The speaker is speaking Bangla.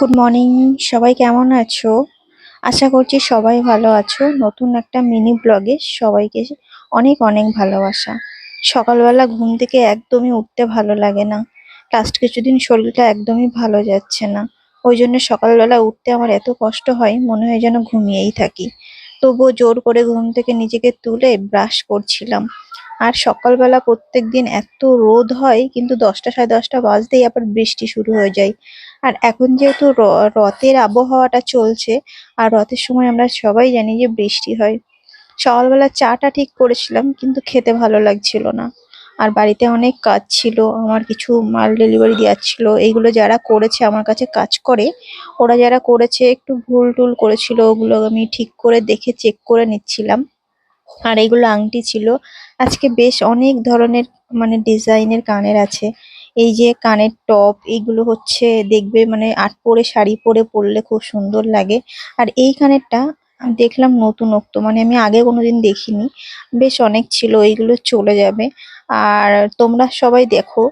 Good morning. সবাই কেমন আছো? আশা করছি সবাই ভালো আছো। নতুন একটা মিনি ব্লগে সবাইকে অনেক অনেক ভালোবাসা। সকালবেলা ঘুম থেকে একদমই উঠতে ভালো লাগে না। লাস্ট কিছুদিন শরীরটা একদমই ভালো যাচ্ছে না। ওই জন্য সকালবেলা উঠতে আমার এত কষ্ট হয়, মনে হয় যেন ঘুমিয়েই থাকি। তবুও জোর করে ঘুম থেকে নিজেকে তুলে ব্রাশ করছিলাম। আর সকালবেলা প্রত্যেকদিন এত রোদ হয়, কিন্তু 10টা সাড়ে 10টা বাজতেই আবার বৃষ্টি শুরু হয়ে যায়। আর এখন যেহেতু রথের আবহাওয়াটা চলছে, আর রথের সময় আমরা সবাই জানি যে বৃষ্টি হয়। সকালবেলা চাটা ঠিক করেছিলাম, কিন্তু খেতে ভালো লাগছিল না। আর বাড়িতে অনেক কাজ ছিল, আমার কিছু মাল ডেলিভারি দেওয়ার ছিল। এইগুলো যারা করেছে, আমার কাছে কাজ করে, ওরা যারা করেছে একটু ভুল টুল করেছিল, ওগুলো আমি ঠিক করে দেখে চেক করে নিচ্ছিলাম। আর এগুলো আংটি ছিল। আজকে বেশ অনেক ধরনের মানে ডিজাইনের কানের আছে। এই যে কানের টপ, এগুলো হচ্ছে দেখবে মানে আট পরে শাড়ি পরে পরলে খুব সুন্দর লাগে। আর এই কানেরটা আমি দেখলাম নতুনত্ব, মানে আমি আগে কোনোদিন দেখিনি। বেশ অনেক ছিল, এইগুলো চলে যাবে। আর তোমরা সবাই দেখো।